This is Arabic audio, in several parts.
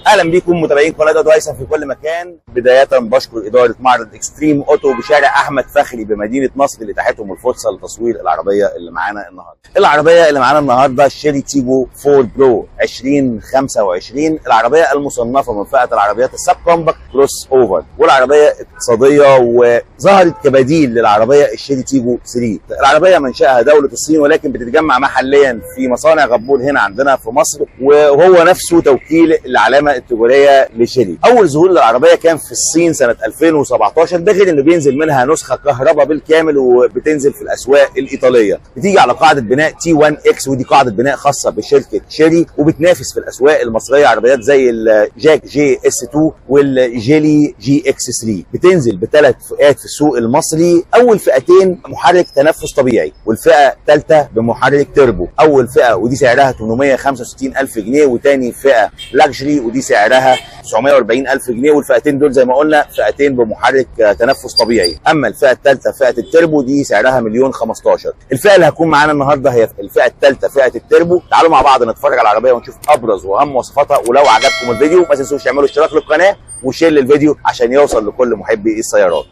اهلا بيكم متابعين قناه أوتو هيثم في كل مكان. بدايه بشكر اداره معرض اكستريم اوتو بشارع احمد فخري بمدينه نصر اللي اتاحتهم الفرصه لتصوير العربيه اللي معانا النهارده. العربيه اللي معانا النهارده شيري تيجو 4 برو 2025، العربيه المصنفه من فئه العربيات السب كومباكت كروس اوفر، والعربيه اقتصاديه وظهرت كبديل للعربيه الشيري تيجو 3. العربيه منشاها دوله الصين ولكن بتتجمع محليا في مصانع غبور هنا عندنا في مصر، وهو نفسه توكيل العلامه التجاريه لشيري. اول ظهور للعربيه كان في الصين سنه 2017، ده غير انه بينزل منها نسخه كهرباء بالكامل وبتنزل في الاسواق الايطاليه. بتيجي على قاعده بناء T1X، ودي قاعده بناء خاصه بشركه شيري، وبتنافس في الاسواق المصريه عربيات زي الجاك جي اس 2 والجيلي جي اكس 3. بتنزل بثلاث فئات في السوق المصري، اول فئتين محرك تنفس طبيعي، والفئه الثالثه بمحرك تربو. اول فئه ودي سعرها 865,000 جنيه، وثاني فئه لاكجري ودي سعرها 940,000 جنيه، والفئتين دول زي ما قلنا فئتين بمحرك تنفس طبيعي. اما الفئه الثالثه فئه التربو دي سعرها 1,015,000. الفئه اللي هتكون معانا النهارده هي الفئه الثالثه فئه التربو. تعالوا مع بعض نتفرج على العربيه ونشوف ابرز واهم مواصفاتها، ولو عجبكم الفيديو ما تنسوش تعملوا اشتراك للقناه وشير للفيديو عشان يوصل لكل محبي السيارات.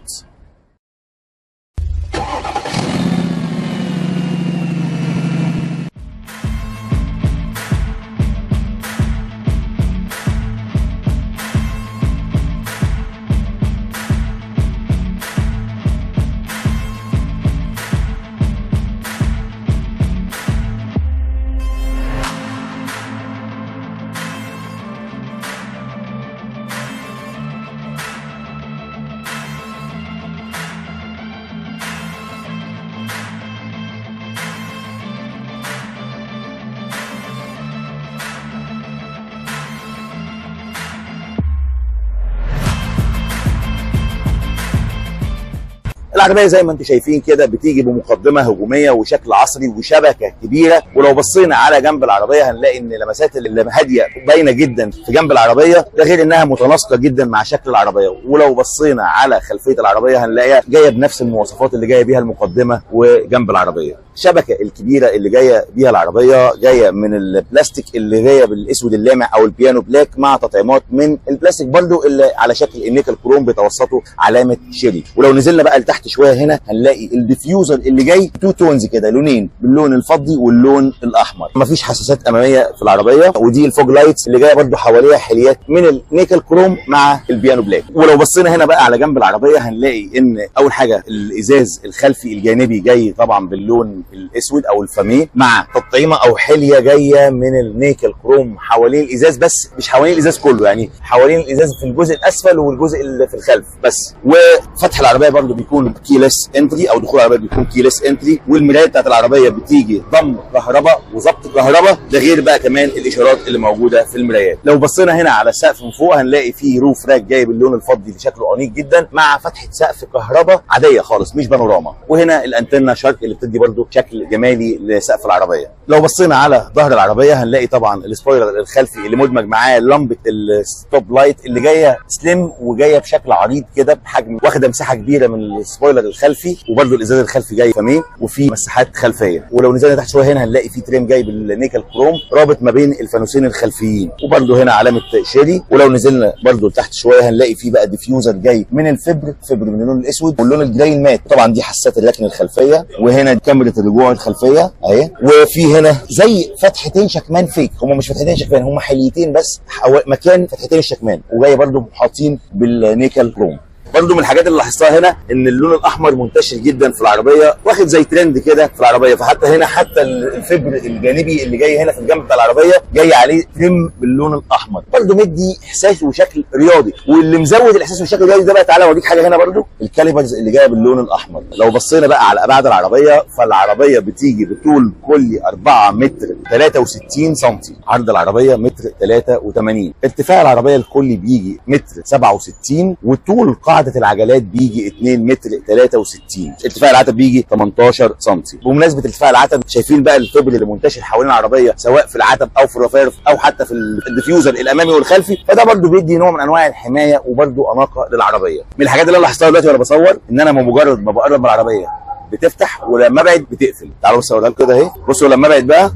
العربيه زي ما انتم شايفين كده بتيجي بمقدمه هجوميه وشكل عصري وشبكه كبيره، ولو بصينا على جنب العربيه هنلاقي ان لمسات الهاديه باينه جدا في جنب العربيه، ده غير انها متناسقه جدا مع شكل العربيه. ولو بصينا على خلفيه العربيه هنلاقيها جايه بنفس المواصفات اللي جايه بيها المقدمه وجنب العربيه. الشبكه الكبيره اللي جايه بيها العربيه جايه من البلاستيك اللي جايه بالاسود اللامع او البيانو بلاك، مع تطعيمات من البلاستيك برضو اللي على شكل النيكل كروم بتوسطه علامه شيري. ولو نزلنا بقى لتحت شويه هنا هنلاقي الديفيوزر اللي جاي تو تونز كده، لونين، باللون الفضي واللون الاحمر. مفيش حساسات اماميه في العربيه، ودي الفوج لايتس اللي جايه برضو حواليها حليات من النيكل كروم مع البيانو بلاك. ولو بصينا هنا بقى على جنب العربيه هنلاقي ان اول حاجه الازاز الخلفي الجانبي جاي طبعا باللون الاسود او الفاميه، مع تطعيمه او حليه جايه من النيكل كروم حوالين الازاز، بس مش حوالين الازاز كله، يعني حوالين الازاز في الجزء الاسفل والجزء اللي في الخلف بس. وفتح العربيه برضو بيكون كيلس انتري، او دخول العربيه بيكون كيلس انتري، والمرايات بتاعت العربيه بتيجي ضم كهرباء وظبط كهرباء، ده غير بقى كمان الاشارات اللي موجوده في المرايات. لو بصينا هنا على السقف من فوق هنلاقي فيه روف راك جاي باللون الفضي اللي شكله انيق جدا، مع فتحه سقف كهرباء عاديه خالص مش بانوراما. وهنا الانتنه شارك اللي بتدي برضو شكل جمالي لسقف العربيه. لو بصينا على ظهر العربيه هنلاقي طبعا السبويلر الخلفي اللي مدمج معاه لمبه الستوب لايت اللي جايه سليم وجايه بشكل عريض كده بحجم، واخده مساحه كبيره من السبويلر الخلفي، وبرده الازاز الخلفي جاي فاميه وفي مساحات خلفيه. ولو نزلنا تحت شويه هنا هنلاقي في تريم جاي بالنيكل كروم رابط ما بين الفانوسين الخلفيين، وبرده هنا علامه شيري. ولو نزلنا برده تحت شويه هنلاقي في بقى ديفيوزر جاي من الفبر من اللون الاسود واللون الجراي المات، طبعا دي حساسات الركن الخلفيه. وهنا كاميرا الرجوع الخلفيه اهي، وفي هنا زي فتحتين شكمان فيك، هم مش فتحتين شكمان، هم حليتين بس مكان فتحتين الشكمان، وجاي برده حاطين بالنيكل كروم. برضو من الحاجات اللي لاحظتها هنا ان اللون الاحمر منتشر جدا في العربيه، واخد زي ترند كده في العربيه. فحتى هنا حتى الفبر الجانبي اللي جاي هنا في الجنب بتاع العربيه جاي عليه ترم باللون الاحمر، برضو مدي احساس وشكل رياضي. واللي مزود الاحساس والشكل الرياضي ده بقى، تعالى اوريك حاجه هنا برضو، الكاليبرز اللي جايه باللون الاحمر. لو بصينا بقى على ابعاد العربيه فالعربيه بتيجي بطول كلي 4 متر 63 سم، عرض العربيه متر 83، ارتفاع العربيه الكلي بيجي متر 67، وطول قاعده العجلات بيجي 2 متر 63، ارتفاع العتب بيجي 18 سم. بمناسبه ارتفاع العتب، شايفين بقى الفبر اللي منتشر حوالين العربيه سواء في العتب او في الرفاير او حتى في الديفيوزر الامامي والخلفي، فده برده بيدي نوع من انواع الحمايه وبرده اناقه للعربيه. من الحاجات اللي انا لاحظتها دلوقتي وانا بصور ان انا بمجرد ما بقرب من العربيه بتفتح، ولما ابعد بتقفل. تعالوا بصوا اوريها كده اهي، بصوا لما ابعد بقى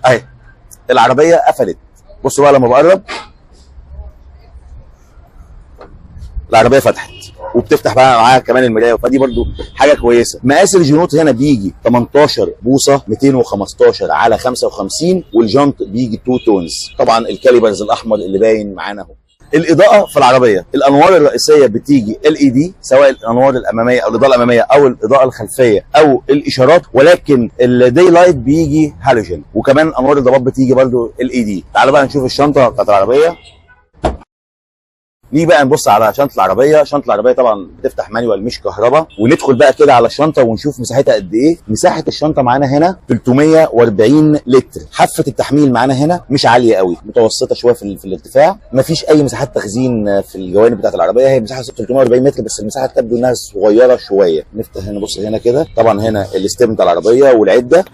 اهي العربيه قفلت. بصوا بقى لما بقرب العربيه فتحت وبتفتح بقى معاها كمان المرايه، فدي برده حاجه كويسه. مقاس الجنوط هنا بيجي 18 بوصه 215 على 55، والجنط بيجي 2 تونز. طبعا الكاليبرز الاحمر اللي باين معانا اهو. الاضاءه في العربيه، الانوار الرئيسيه بتيجي LED، سواء الانوار الاماميه او الاضاءه الاماميه او الاضاءه الخلفيه او الاشارات، ولكن الداي لايت بيجي هالوجين، وكمان انوار الضباب بتيجي برده LED. تعالوا بقى نشوف الشنطه بتاعت العربيه. نيجي بقى نبص على شنطه العربيه. شنطه العربيه طبعا بتفتح مانيوال مش كهرباء، وندخل بقى كده على الشنطه ونشوف مساحتها قد ايه. مساحه الشنطه معانا هنا 340 لتر. حافه التحميل معانا هنا مش عاليه قوي، متوسطه شويه في الارتفاع. مفيش اي مساحات تخزين في الجوانب بتاعه العربيه، هي مساحه 340 متر بس المساحه تبدو انها صغيره شويه. نفتح هنا، بص هنا كده، طبعا هنا الاستيم بتاع العربيه والعده،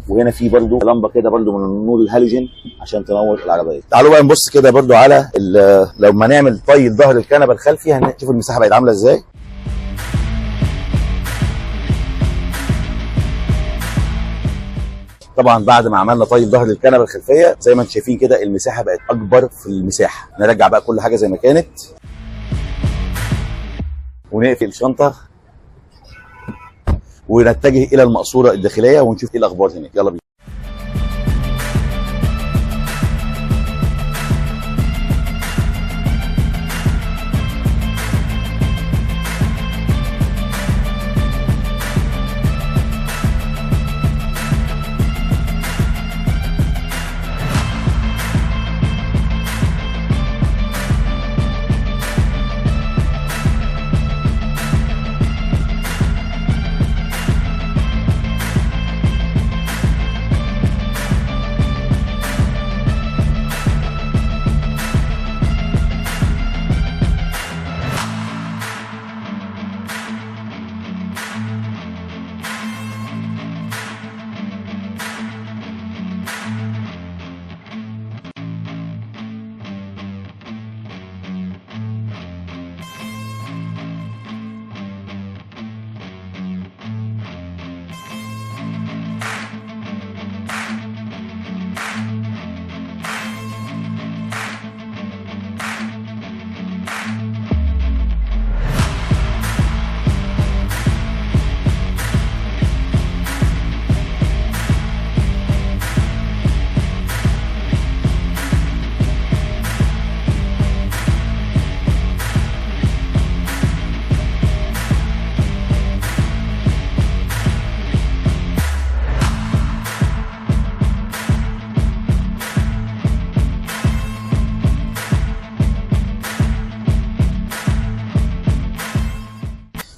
وهنا في برضو لمبه كده برضو من النور الهالوجين عشان تنور العربيه. تعالوا بقى نبص كده برضو على لما نعمل طي ظهر الكنبه الخلفي هنشوف المساحه بقت عامله ازاي. طبعا بعد ما عملنا طي ظهر الكنبه الخلفيه زي ما انتم شايفين كده المساحه بقت اكبر في المساحه. نرجع بقى كل حاجه زي ما كانت ونقفل الشنطه ونتجه الى المقصوره الداخليه ونشوف ايه الاخبار هناك. يلا بينا.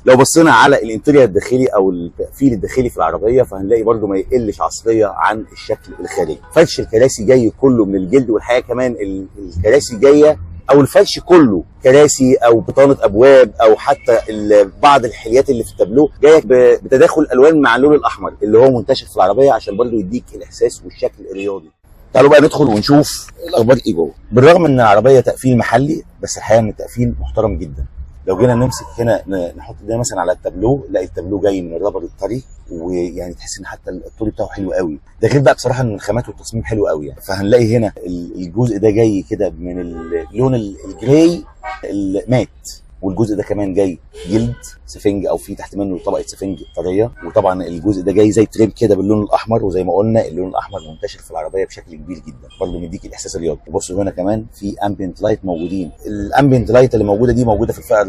لو بصينا على الانتيريور الداخلي او التقفيل الداخلي في العربيه فهنلاقي برده ما يقلش عصريه عن الشكل الخارجي. فرش الكراسي جاي كله من الجلد، والحقيقه كمان الكراسي جايه او الفرش كله كراسي او بطانه ابواب او حتى بعض الحليات اللي في التابلو جايه بتداخل الوان مع اللون الاحمر اللي هو منتشر في العربيه عشان برده يديك الاحساس والشكل الرياضي. تعالوا بقى ندخل ونشوف الاخبار ايه جوه. بالرغم ان العربيه تقفيل محلي بس الحقيقه ان التقفيل محترم جدا. لو جينا نمسك هنا نحط ده مثلا على التابلو، نلاقي التابلو جاي من الرابر الطري، ويعني تحس ان حتى الطول بتاعه حلو قوي. ده غير بقى بصراحه ان الخامات والتصميم حلو قوي يعني. فهنلاقي هنا الجزء ده جاي كده من اللون الجراي المات، والجزء ده كمان جاي جلد سفنج او في تحت منه طبقه سفنج طريه، وطبعا الجزء ده جاي زي تريم كده باللون الاحمر، وزي ما قلنا اللون الاحمر منتشر في العربيه بشكل كبير جدا برضه مديك الاحساس الرياضي. بصوا هنا كمان في امبيانت لايت موجودين. الامبيانت لايت اللي موجوده دي موجوده في الفئه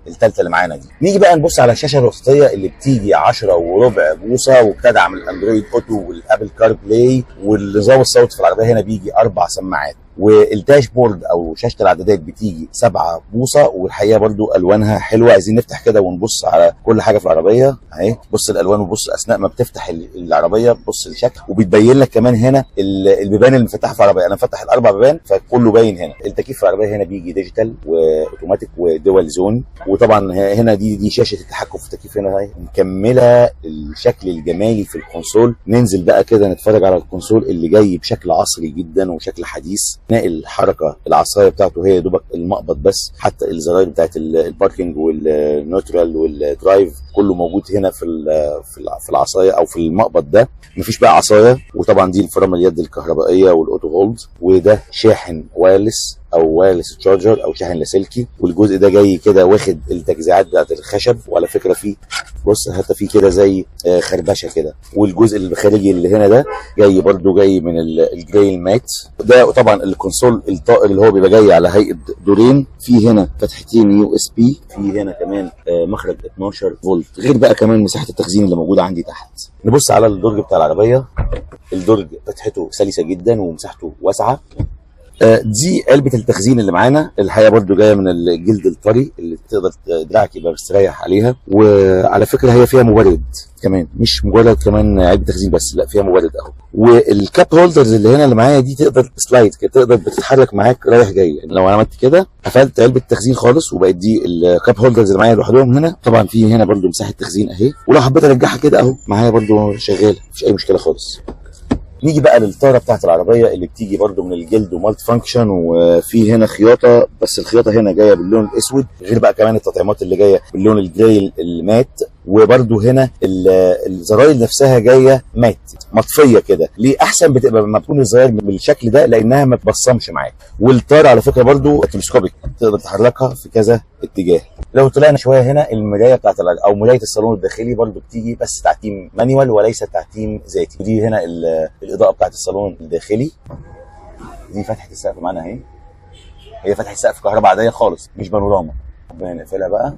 الثالثه اللي معانا دي. نيجي بقى نبص على الشاشه الوسطيه اللي بتيجي 10.25 بوصه وبتدعم الاندرويد اوتو والابل كار بلاي، والنظام الصوت في العربيه هنا بيجي 4 سماعات، والداشبورد او شاشه العدادات بتيجي 7 بوصه، والحقيقه برضو الوانها حلوه. عايزين نفتح كده ونبص على كل حاجه في العربيه اهي. بص الالوان وبص اثناء ما بتفتح العربيه بص الشكل، وبيتبين لك كمان هنا البيبان اللي مفتحه في العربيه. انا مفتح ال4 بيبان فكله باين هنا. التكييف في العربيه هنا بيجي ديجيتال واوتوماتيك ودول زون، وطبعا هنا دي شاشه التحكم في التكييف هنا اهي مكمله الشكل الجمالي في الكونسول. ننزل بقى كده نتفرج على الكونسول اللي جاي بشكل عصري جدا وشكل حديث. نلاقي الحركه العصايه بتاعته هي دوبك المقبض بس، حتى الزراير بتاعت الباركنج والنيوترال والدرايف كله موجود هنا في العصايه او في المقبض ده، مفيش بقى عصايه. وطبعا دي الفرامل اليد الكهربائيه والاوتو هولد، وده شاحن وايرلس او وايرلس تشارجر او شاحن لاسلكي. والجزء ده جاي كده واخد التجزيعات بتاعت الخشب، وعلى فكره فيه بص حتى فيه كده زي خربشه كده. والجزء الخارجي اللي هنا ده جاي برده جاي من الجرايل مات. ده طبعا الكونسول الطائر اللي هو بيبقى جاي على هيئه دورين، في هنا فتحتين يو اس بي، في هنا كمان مخرج 12 فولت، غير بقى كمان مساحه التخزين اللي موجوده عندي تحت. نبص على الدرج بتاع العربيه. الدرج فتحته سلسه جدا ومساحته واسعه. دي علبه التخزين اللي معانا، الحقيقه برضو جايه من الجلد الطري اللي تقدر دراعك يبقى مستريح عليها. وعلى فكره هي فيها مبرد كمان، مش مجرد كمان علبه تخزين بس، لا فيها مبرد اهو. والكاب هولدرز اللي هنا اللي معايا دي تقدر سلايد كده، تقدر بتتحرك معاك رايح جاي. يعني لو انا عملت كده قفلت علبه التخزين خالص، وبقت دي الكاب هولدرز اللي معايا لوحدهم هنا. طبعا في هنا برضو مساحه تخزين اهي، ولو حبيت ارجعها كده اهو معايا برضو شغاله، مفيش اي مشكله خالص. نيجي بقى للطاره بتاعت العربيه اللي بتيجي برده من الجلد ومالتي فانكشن، وفي هنا خياطه، بس الخياطه هنا جايه باللون الاسود، غير بقى كمان التطعيمات اللي جايه باللون الجراي المات. وبرده هنا الزراير نفسها جايه مات مطفيه كده. ليه احسن بتبقى لما تكون الزراير بالشكل ده؟ لانها ما تبصمش معاك. والطاره على فكره برده تلسكوبيك، تقدر تحركها في كذا اتجاه. لو طلعنا شويه هنا المرايه بتاعت او مرايه الصالون الداخلي برده بتيجي بس تعتيم مانيوال وليس تعتيم ذاتي. ودي هنا الاضاءه بتاعت الصالون الداخلي. دي فتحه السقف معانا اهي، هي فتحه سقف كهرباء عاديه خالص مش بانوراما. نقفلها بقى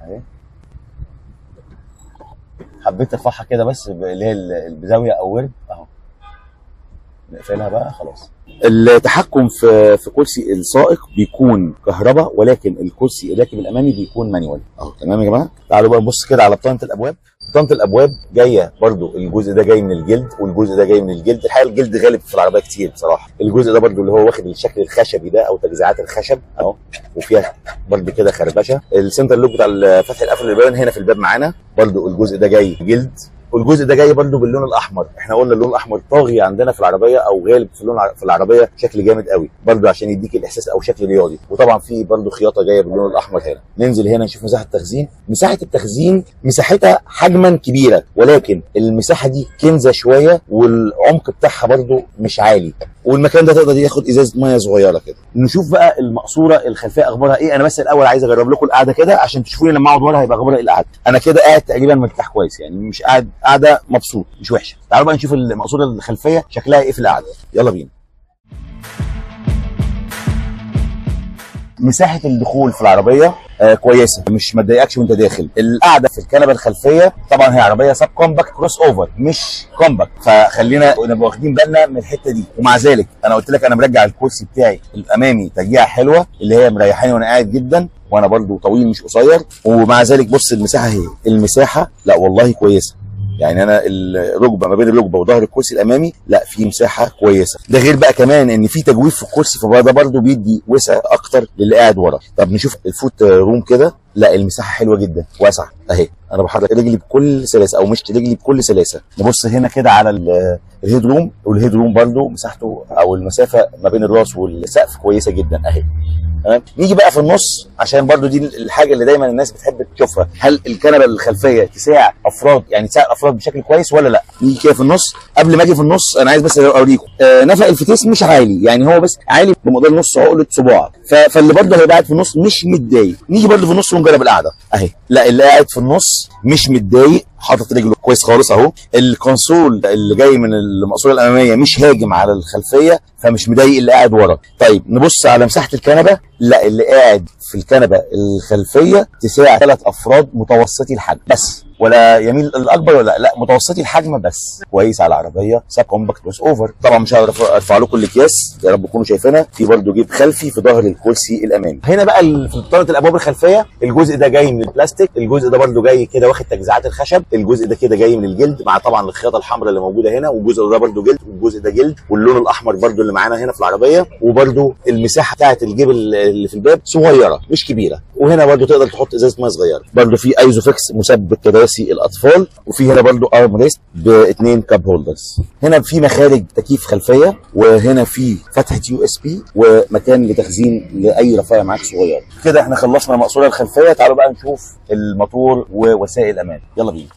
اهي. حبيت ارفعها كده بس اللي هي بزاويه او ورد اهو. نقفلها بقى خلاص. التحكم في كرسي السائق بيكون كهرباء، ولكن الكرسي الراكب الامامي بيكون مانيوال اهو. تمام يا جماعه؟ تعالوا بقى نبص كده على بطانه الابواب. بطانه الابواب جايه برده الجزء ده جاي من الجلد، والجزء ده جاي من الجلد. الحقيقه الجلد غالب في العربيه كتير بصراحه. الجزء ده برده اللي هو واخد الشكل الخشبي ده او تجزيعات الخشب اهو، وفيها برده كده خربشه. السنتر لوك بتاع فتح القفل البيبان هنا في الباب معانا، برده الجزء ده جاي جلد. والجزء ده جاي برده باللون الاحمر. احنا قلنا اللون الاحمر طاغي عندنا في العربيه او غالب في العربيه بشكل جامد قوي، برده عشان يديك الاحساس او شكل رياضي. وطبعا في برده خياطه جايه باللون الاحمر هنا. ننزل هنا نشوف مساحه التخزين. مساحه التخزين مساحتها حجما كبيره، ولكن المساحه دي كنزه شويه، والعمق بتاعها برده مش عالي. والمكان ده تقدر ياخد ازازه ميه صغيره كده. نشوف بقى المقصوره الخلفيه اخبارها ايه. انا بس الاول عايز اجرب لكم القعده كده عشان تشوفوني لما اقعد ورا هيبقى اخبارها ايه القعده. انا كده قاعد تقريبا مرتاح كويس، يعني مش قاعد قاعده مبسوط، مش وحشه. تعالوا بقى نشوف المقصوره الخلفيه شكلها ايه في القعده. يلا بينا. مساحه الدخول في العربيه كويسه، مش ما تضايقكش وانت داخل. القعده في الكنبه الخلفيه طبعا هي عربيه سب كومباكت كروس اوفر مش كومباكت، فخلينا نبقى واخدين بالنا من الحته دي. ومع ذلك انا قلت لك انا مرجع الكرسي بتاعي الامامي ترجيعه حلوه اللي هي مريحاني وانا قاعد جدا، وانا برده طويل مش قصير. ومع ذلك بص المساحه اهي، المساحه لا والله كويسه. يعني انا الركبه ما بين الركبه وظهر الكرسي الامامي لا في مساحه كويسه. ده غير بقى كمان ان في تجويف في الكرسي، فده برده بيدي وسع اكتر للي قاعد ورا. طب نشوف الفوت روم كده. لا المساحه حلوه جدا واسعه اهي. انا بحرك رجلي بكل سلاسه او مش رجلي بكل سلاسه. نبص هنا كده على الهيد روم، والهيد روم برده مساحته او المسافه ما بين الراس والسقف كويسه جدا اهي. تمام. نيجي بقى في النص عشان برضو دي الحاجه اللي دايما الناس بتحب تشوفها، هل الكنبه الخلفيه تساع افراد، يعني تساع افراد بشكل كويس ولا لا. نيجي كده في النص. قبل ما اجي في النص انا عايز بس اوريكم نفق الفتيس مش عالي، يعني هو بس عالي بمقدار نص عقله صباعك، فاللي برضو هيبقى قاعد في النص مش متضايق. نيجي برضو في النص ونجرب القعده اهي. لا اللي قاعد في النص مش متضايق، حاطط رجله كويس خالص اهو. الكونسول اللي جاي من المقصوره الاماميه مش هاجم على الخلفيه، فمش مضايق اللي قاعد ورا. طيب نبص على مساحه الكنبه. لا اللي قاعد في الكنبه الخلفيه تساع 3 افراد متوسطي الحجم بس، ولا يميل الاكبر ولا لا متوسطي الحجم بس. كويس على العربيه سب كومباكت كروس اوفر. طبعا مش هقدر ارفع لكم الاكياس، يا رب تكونوا شايفينها. في برده جيب خلفي في ظهر الكرسي الامامي. هنا بقى في بطانه الابواب الخلفيه الجزء ده جاي من البلاستيك، الجزء ده برده جاي كده واخد تجزيعات الخشب، الجزء ده كده جاي من الجلد مع طبعا الخياطه الحمراء اللي موجوده هنا، والجزء ده برده جلد والجزء ده جلد، واللون الاحمر برده اللي معانا هنا في العربيه. وبرده المساحه بتاعه الجيب اللي في الباب صغيره مش كبيره. وهنا برضو تقدر تحط ازازه ميه صغيره. برضو في ايزوفيكس مثبت كراسي الاطفال، وفي هنا برضو ارم ريست باثنين كاب هولدرز. هنا في مخارج تكييف خلفيه، وهنا في فتحه USB ومكان لتخزين لاي رفايع معاك صغير. كده احنا خلصنا المقصوره الخلفيه. تعالوا بقى نشوف الموتور ووسائل الامان، يلا بينا.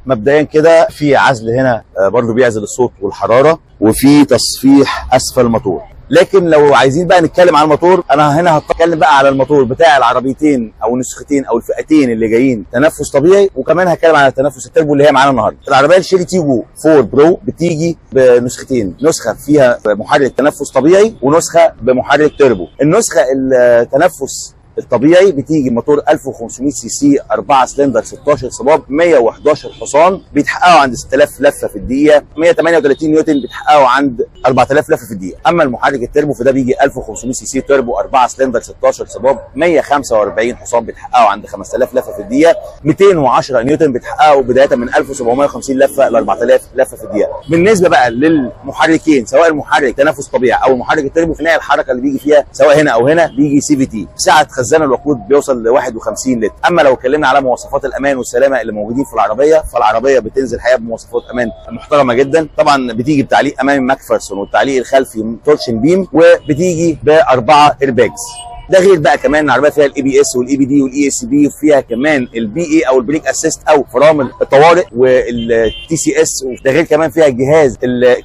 مبدئيا كده في عزل هنا برضو بيعزل الصوت والحراره، وفي تصفيح اسفل الموتور. لكن لو عايزين بقى نتكلم عن الموتور، انا هنا هتكلم بقى على الموتور بتاع العربيتين او النسختين او الفئتين اللي جايين تنفس طبيعي، وكمان هتكلم على التنفس التربو اللي هي معانا النهارده. العربيه الشيري تيجو 4 برو بتيجي بنسختين، نسخه فيها محرك تنفس طبيعي ونسخه بمحرك تربو. النسخه التنفس الطبيعي بتيجي موتور 1500 سي سي 4 سلندر 16 صباب 111 حصان، بيتحققوا عند 6000 لفه في الدقيقه، 138 نيوتن بيتحققوا عند 4000 لفه في الدقيقه. اما المحرك التربو فده بيجي 1500 سي سي تربو 4 سلندر 16 صباب 145 حصان بيتحققوا عند 5000 لفه في الدقيقه، 210 نيوتن بيتحققوا بدايه من 1750 لفه ل 4000 لفه في الدقيقه. بالنسبه بقى للمحركين سواء المحرك تنفس طبيعي او المحرك التربو، في نهايه الحركه اللي بيجي فيها سواء هنا او هنا بيجي CVT، سعه خزان الوقود بيوصل ل 51 لتر. اما لو اتكلمنا على مواصفات الامان والسلامه اللي موجودين في العربيه، فالعربيه بتنزل حقيقه بمواصفات امان محترمه جدا. طبعا بتيجي بتعليق امامي ماكفرسون، والتعليق الخلفي تورشن بيم، وبتيجي ب4 ايرباجز. ده غير بقى كمان العربيه فيها الABS والABD والESC، وفيها كمان الBA او البريك اسيست او فرامل الطوارئ والTCS. ده غير كمان فيها جهاز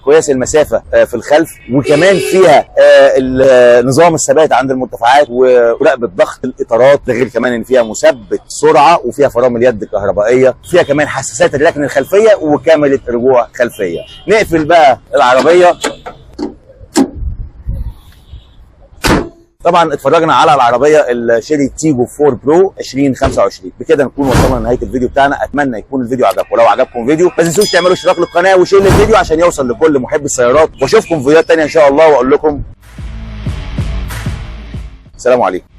قياس المسافه في الخلف، وكمان فيها نظام الثبات عند المرتفعات ومراقبه ضغط الاطارات. ده غير كمان ان فيها مثبت سرعه، وفيها فرامل يد كهربائيه، فيها كمان حساسات الركن الخلفيه وكاميرا رجوع خلفيه. نقفل بقى العربيه. طبعا اتفرجنا على العربيه الشيري تيجو 4 برو 2025. بكده نكون وصلنا لنهايه الفيديو بتاعنا. اتمنى يكون الفيديو عجبكم، ولو عجبكم الفيديو ما تنسوش تعملوا اشتراك للقناه وشير الفيديو عشان يوصل لكل محب السيارات. واشوفكم في فيديوهات ثانيه ان شاء الله، واقول لكم سلام عليكم.